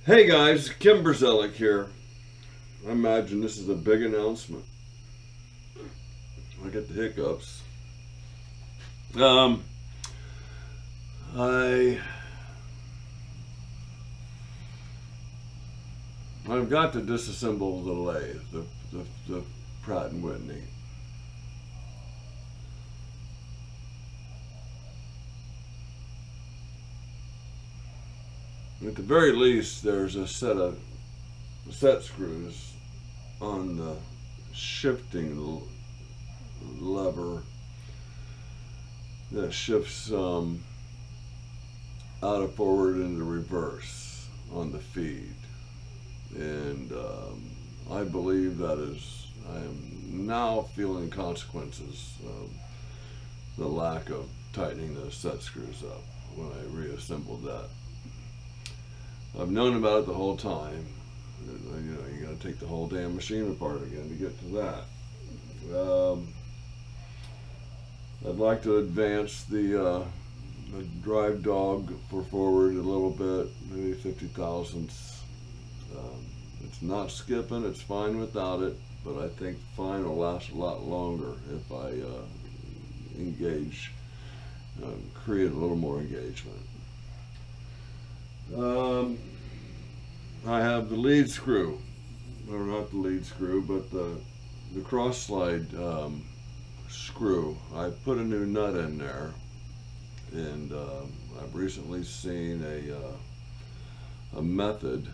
Hey guys, Kimberzelik here. I imagine this is a big announcement. I get the hiccups. Um, I I've got to disassemble the lathe, the Pratt and Whitney. At the very least, there's a set screws on the shifting lever that shifts out of forward into reverse on the feed, and I believe that I am now feeling consequences of the lack of tightening those set screws up when I reassembled that. I've known about it the whole time. You got to take the whole damn machine apart again to get to that. I'd like to advance the drive dog for forward a little bit, maybe 50 thousandths. It's not skipping, it's fine without it, but I think fine will last a lot longer if I engage, create a little more engagement. I have the lead screw, or not the lead screw, but the cross slide screw. I put a new nut in there, and I've recently seen a method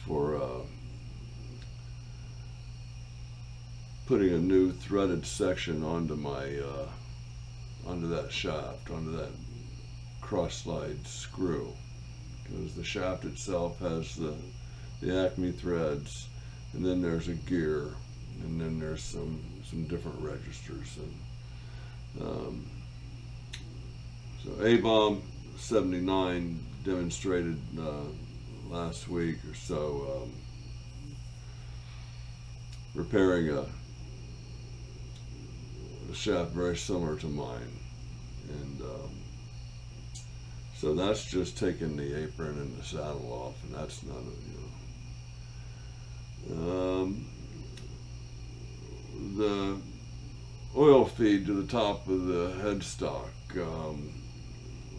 for putting a new threaded section onto onto that shaft, onto that cross slide screw, because the shaft itself has the Acme threads, and then there's a gear, and then there's some different registers, and so A-Bomb 79 demonstrated last week or so repairing a shaft very similar to mine, and so that's just taking the apron and the saddle off, and that's not the oil feed to the top of the headstock.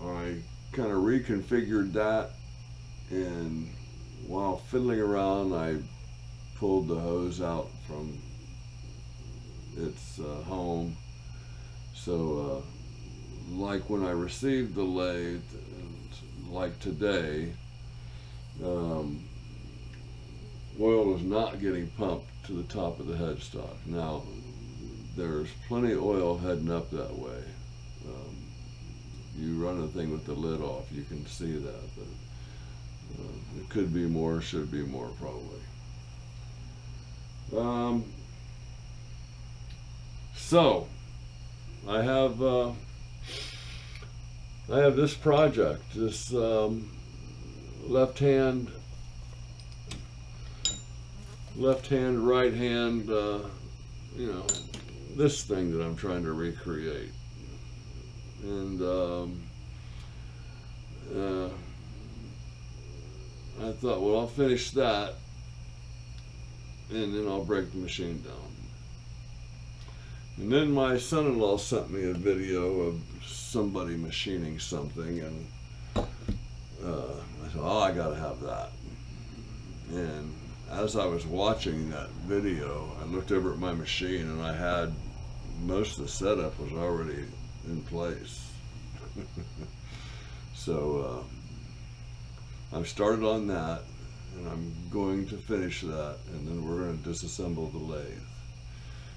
I kind of reconfigured that, and while fiddling around, I pulled the hose out from its home. So like when I received the lathe, like today, oil is not getting pumped to the top of the headstock. Now, there's plenty of oil heading up that way. You run the thing with the lid off, you can see that, but it could be more, should be more probably. So I have this project, this left hand, right hand, this thing that I'm trying to recreate, and I thought, well, I'll finish that, and then I'll break the machine down. And then my son-in-law sent me a video of somebody machining something, and I thought, oh, I gotta have that. And as I was watching that video, I looked over at my machine, and I had most of the setup was already in place. So I've started on that, and I'm going to finish that, and then we're going to disassemble the lathe.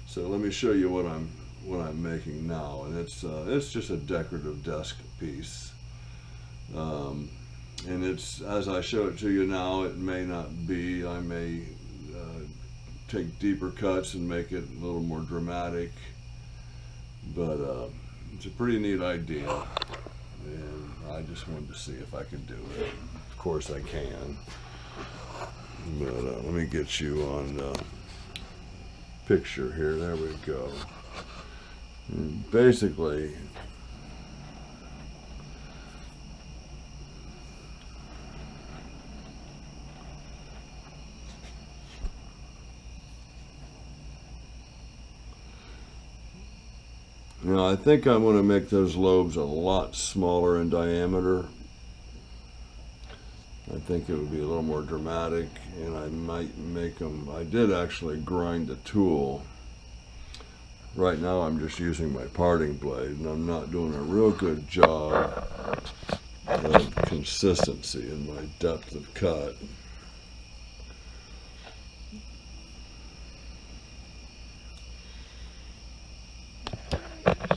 So let me show you what I'm making now, and it's just a decorative desk piece. And it's, as I show it to you now, it may not be. I may take deeper cuts and make it a little more dramatic, but it's a pretty neat idea, and I just wanted to see if I could do it. Of course I can, but let me get you on picture here. There we go. And basically, Now I think I'm going to make those lobes a lot smaller in diameter. I think it would be a little more dramatic, and I might make them, I did actually grind the tool. Right now I'm just using my parting blade, and I'm not doing a real good job of consistency in my depth of cut.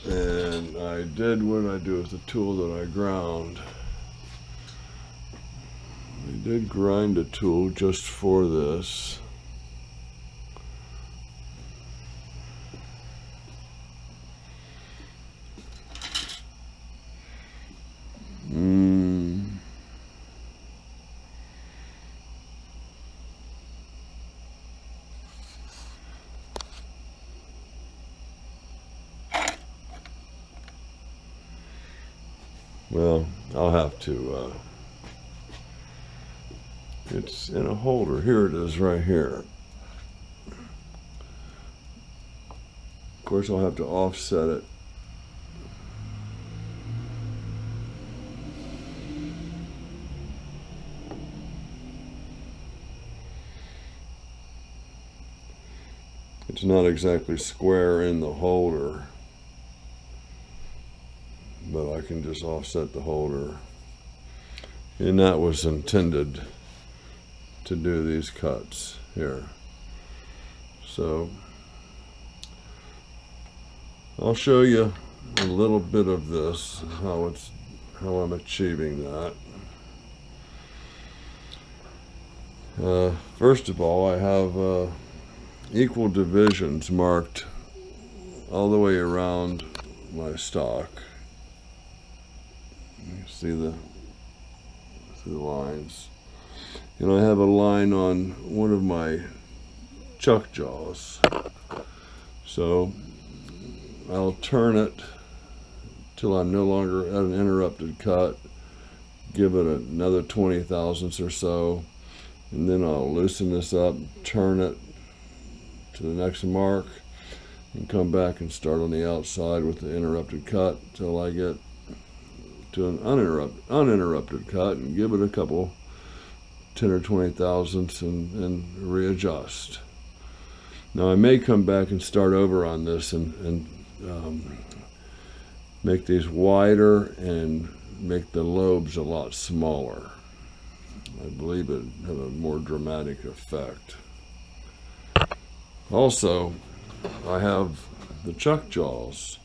And I did what I do with the tool that I ground. I did grind a tool just for this. Well, I'll have to, it's in a holder. Here it is right here. Of course, I'll have to offset it. It's not exactly square in the holder, but I can just offset the holder. And that was intended to do these cuts here. So I'll show you a little bit of this, how I'm achieving that. First of all, I have equal divisions marked all the way around my stock. You see the lines, and I have a line on one of my chuck jaws, so I'll turn it till I'm no longer at an interrupted cut, give it another 20 thousandths or so, and then I'll loosen this up, turn it to the next mark, and come back and start on the outside with the interrupted cut till I get to an uninterrupted cut, and give it a couple 10 or 20 thousandths and readjust. Now I may come back and start over on this and make these wider and make the lobes a lot smaller. I believe it would have a more dramatic effect. Also, I have the chuck jaws.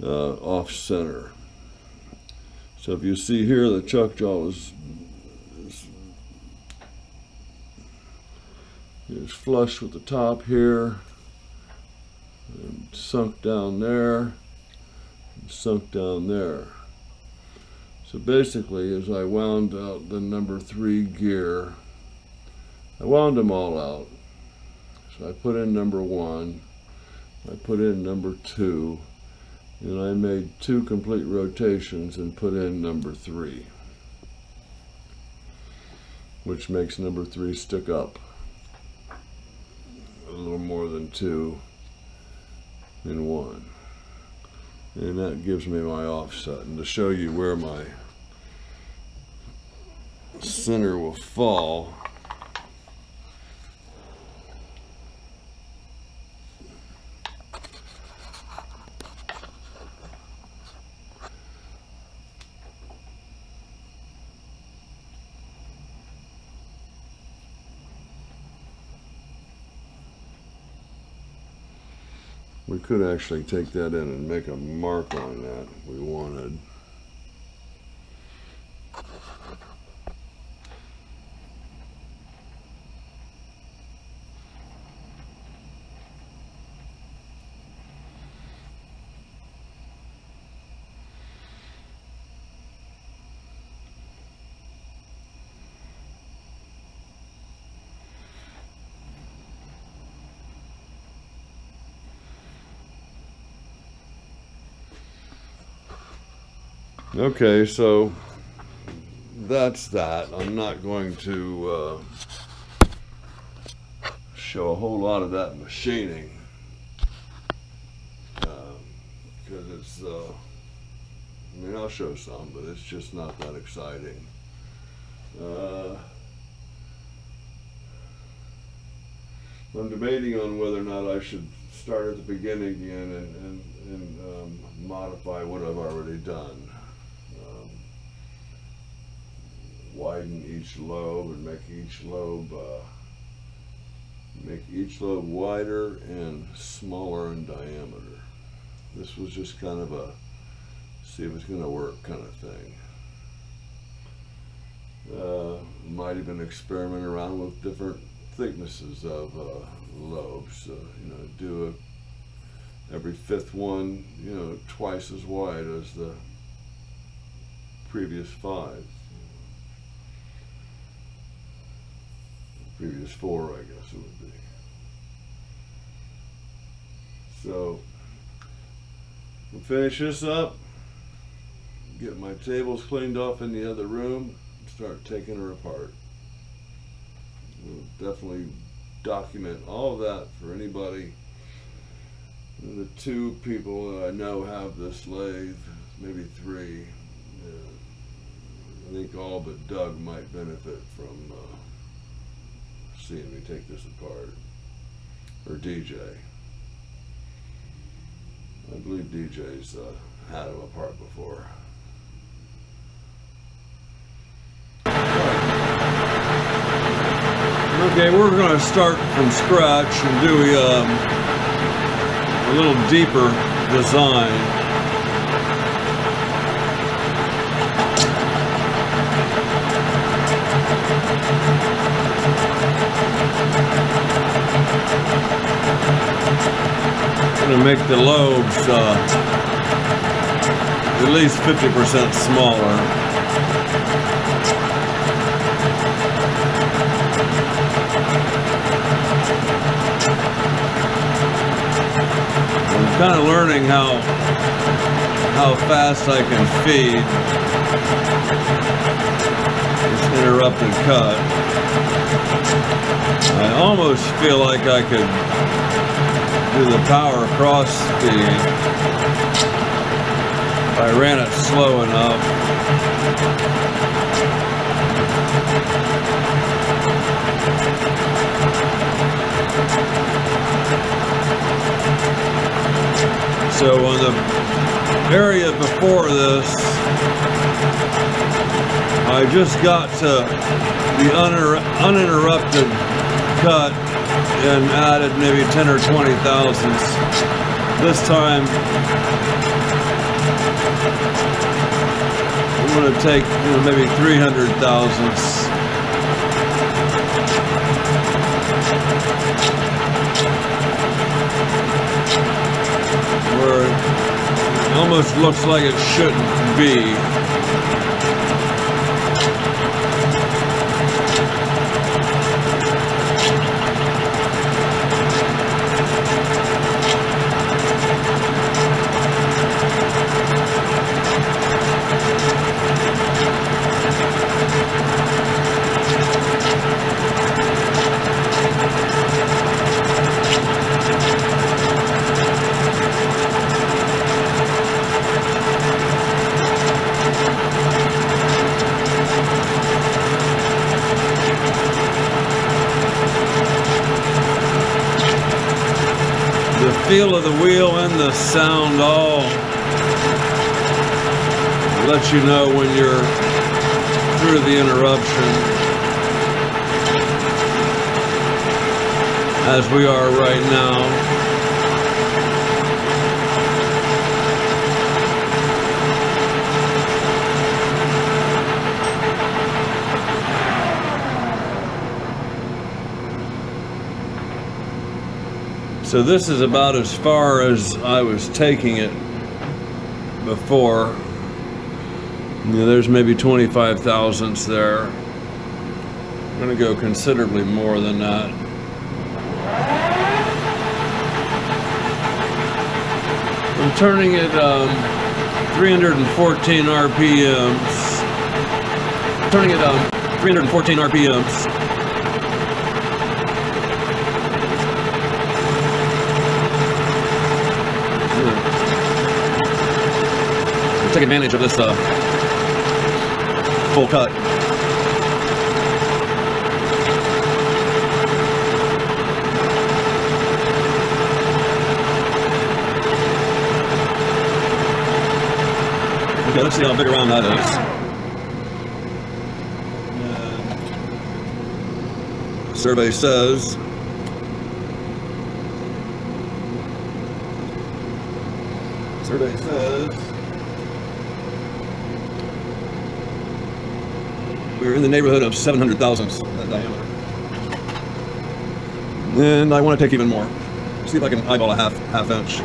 Off center. So if you see here, the chuck jaw is flush with the top here, and sunk down there, and sunk down there. So basically, as I wound out the number 3 gear, I wound them all out. So I put in number 1, I put in number 2, and I made 2 complete rotations and put in number 3, which makes number 3 stick up a little more than 2 and 1. And that gives me my offset. And to show you where my center will fall, we could actually take that in and make a mark on that if we wanted. Okay, so that's that. I'm not going to show a whole lot of that machining because it's I mean, I'll show some, but it's just not that exciting. I'm debating on whether or not I should start at the beginning again and modify what I've already done. Widen each lobe and make each lobe wider and smaller in diameter. This was just kind of a see if it's going to work kind of thing. Might even experiment around with different thicknesses of lobes. You know, do every fifth one, you know, twice as wide as the previous 5. Previous 4, I guess it would be. So, we'll finish this up, get my tables cleaned off in the other room, and start taking her apart. We'll definitely document all of that for anybody. The 2 people that I know have this lathe, maybe 3. I think all but Doug might benefit from seeing me take this apart, or DJ. I believe DJ's had them apart before. Okay, we're going to start from scratch and do a little deeper design. Going to make the lobes at least 50% smaller. I'm kind of learning how fast I can feed this interrupted cut. I almost feel like I could do the power cross speed if I ran it slow enough. So on the area before this, I just got to the uninterrupted cut and added maybe 10 or 20 thousandths. This time I'm going to take, you know, maybe 300 thousandths. Where it almost looks like it shouldn't be. Feel of the wheel and the sound all let you know when you're through the interruption, as we are right now. So this is about as far as I was taking it before. You know, there's maybe 25 thousandths there. I'm going to go considerably more than that. I'm turning it 314 RPMs. Turning it 314 RPMs. take advantage of this full cut. Okay, let's see how big around that is. Survey says we're in the neighborhood of 700 thousandths that diameter. And I want to take even more. See if I can eyeball a half inch.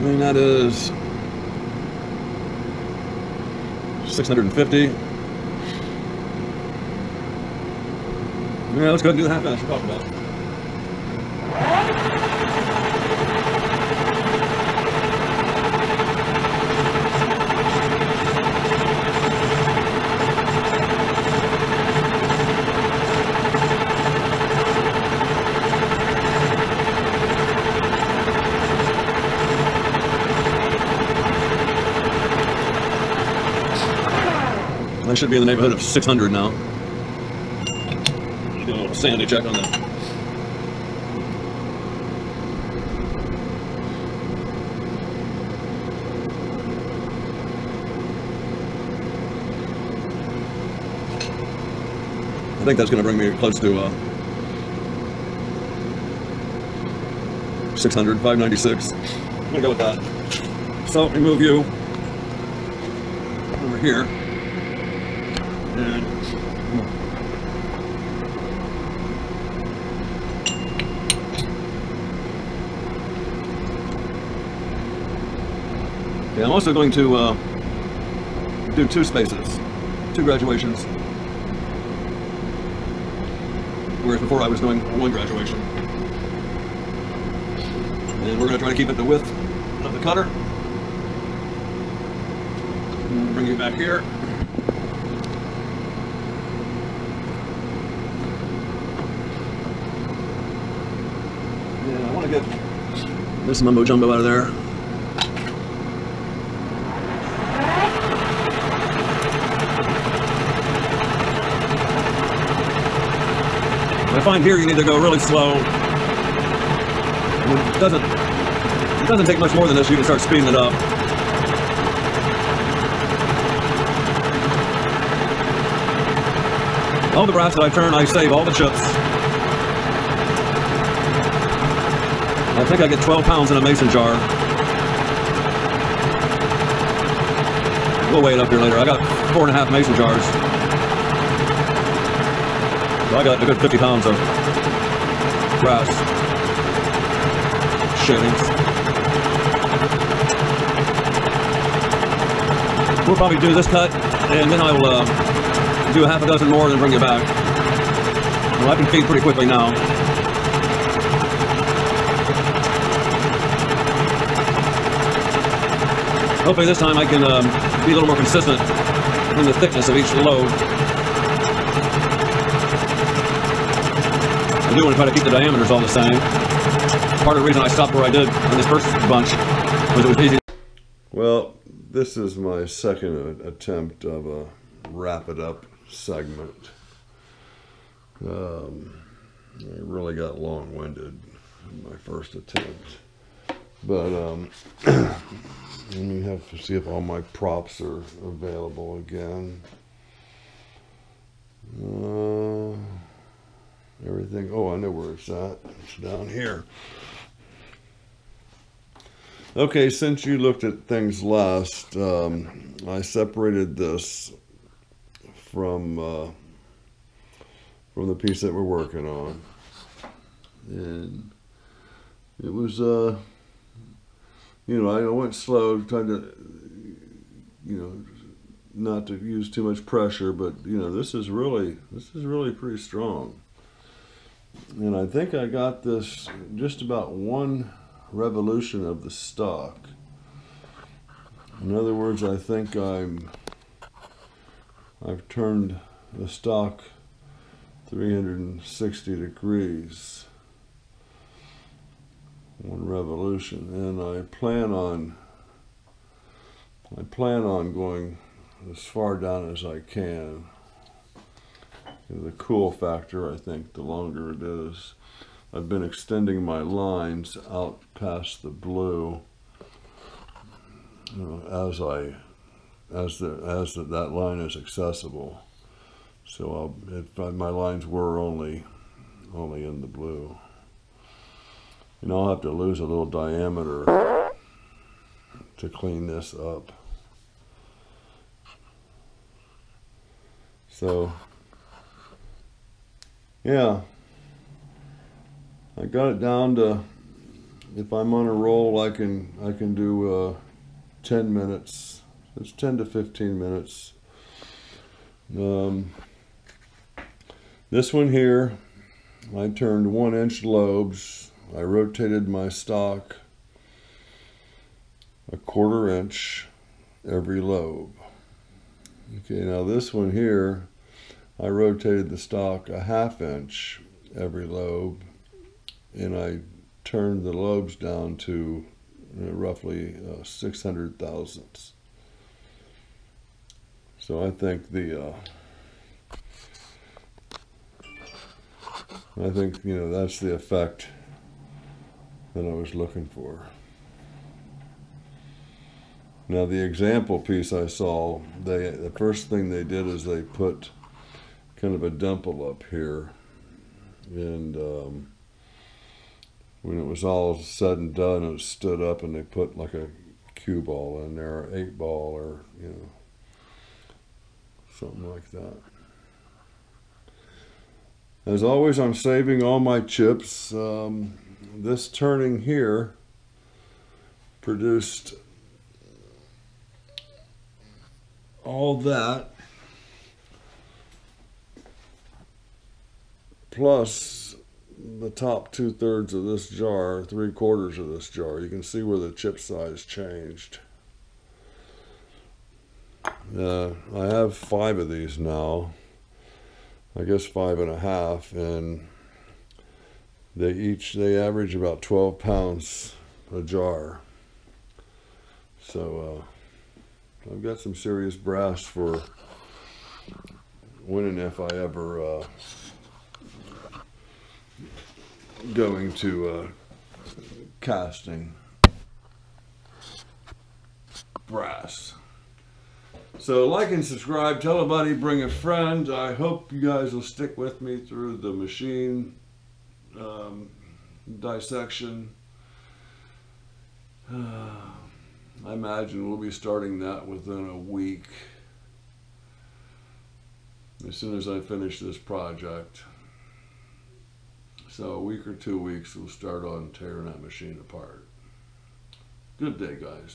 And that is 650. Yeah, let's go ahead and do the half inch we're talking about. I should be in the neighborhood of 600 now. Do a little sandy check on that. I think that's going to bring me close to 600, 596. I'm going to go with that. So remove you over here. Okay, I'm also going to do 2 spaces, 2 graduations, whereas before I was doing 1 graduation. And we're going to try to keep it the width of the cutter. Bring you back here. Yeah, I want to get this mumbo jumbo out of there. I find here you need to go really slow. It doesn't take much more than this. You can start speeding it up. All the brass that I turn, I save all the chips. I think I get 12 pounds in a mason jar. We'll weigh it up here later. I got 4.5 mason jars. So I got a good 50 pounds of brass shavings. We'll probably do this cut, and then I will do a half a dozen more and then bring it back. Well, I can feed pretty quickly now. Hopefully this time I can be a little more consistent in the thickness of each load. I do want to try to keep the diameters all the same. Part of the reason I stopped where I did in this first bunch was it was easy. Well, this is my second attempt of a wrap it up segment. I really got long-winded in my first attempt. But let me have to see if all my props are available again. Everything, oh, I know where it's at. It's down here. Okay, since you looked at things last, I separated this from the piece that we're working on. And it was, you know, I went slow, trying to, you know, not to use too much pressure, but you know, this is really pretty strong. And I think I got this just about one revolution of the stock. In other words, I think I've turned the stock 360 degrees, one revolution, and I plan on going as far down as I can. The cool factor, I think, the longer it is. I've been extending my lines out past the blue, you know, as that line is accessible. So my lines were only in the blue. You know, I'll have to lose a little diameter to clean this up. So, yeah, I got it down to, if I'm on a roll, I can do 10 minutes. It's 10 to 15 minutes. This one here, I turned 1-inch lobes. I rotated my stock a 1/4 inch every lobe. Okay, now this one here, I rotated the stock a 1/2 inch every lobe, and I turned the lobes down to roughly 600 thousandths. So I think you know, that's the effect that I was looking for. Now the example piece I saw, the first thing they did is they put kind of a dimple up here, and when it was all said and done, it stood up, and they put like a cue ball in there, or 8-ball, or you know, something like that. As always, I'm saving all my chips. This turning here produced all that, plus the top 2/3 of this jar, 3/4 of this jar. You can see where the chip size changed. I have 5 of these now. I guess 5 1/2, and they average about 12 pounds a jar. So I've got some serious brass for when and if I ever go into casting brass. So like and subscribe, tell a buddy, bring a friend. I hope you guys will stick with me through the machine dissection. I imagine we'll be starting that within a week, as soon as I finish this project. So a week or 2 weeks, we'll start on tearing that machine apart. Good day, guys.